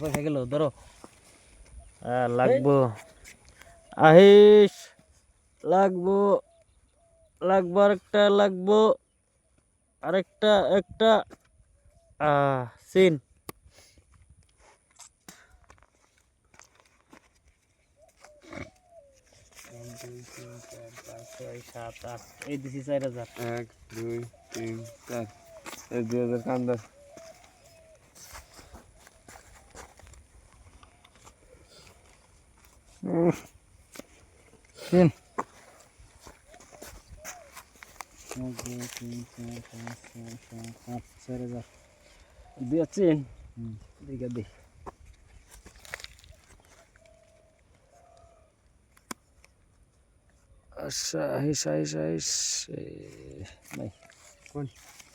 পয়সা গেল ধরো লাগবো আহিস লাগবো লাগবো আরেকটা একটা সিন এই দিছি 4000 1 2 3 4 এই 2000 কান্দা সিন দিয়েছেন দিকে দি আচ্ছা আহিস নাই কোন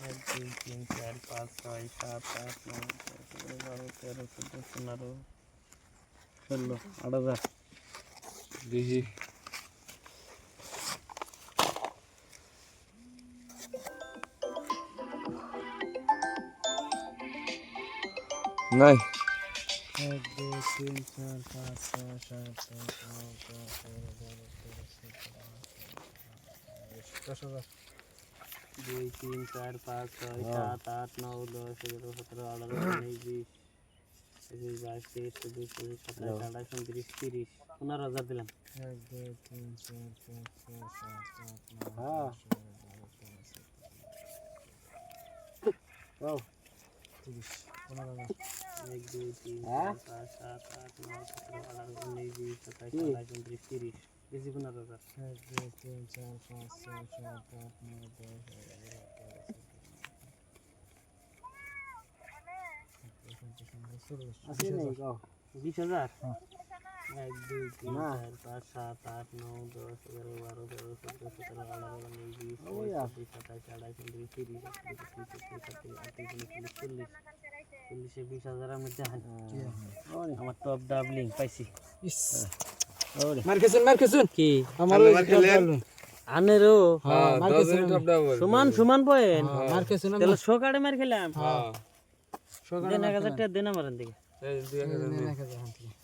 1 2 3 4 5 6 7 8 9 10 11 12 13 14 15 16 8000 দেখি নাই 1 2 3 4 5 6 7 8 9 10 2 3 4 5 6 7 8 9 10 11 17 18 19 20 22 23 24 25 27 28 29 30 15000 দিলাম 1 2 3 4 5 6 7 8 9 10 30 15000 1 2 3 4 5 7 8 9 17 18 19 20 27 28 29 30 বেশি 15000 1 2 3 4 5 6 7 8 9 10 আছে নাই গো 20000 1 2 3 4 5 7 8 9 10 11 12 13 14 17 18 19 20 27 28 29 30 40 20000 এর মধ্যে আমার টপ ডাবলিং পাইছি মার খেছুন কি আমার মার খেলেন আনেরো হ্যাঁ 10 টপ ডাবল সমান পয়েন্ট মার খেছুন তাহলে সকালে মার খেলাম হ্যাঁ সকালে 1000 টাকা দেন আমার দিকে এই 2000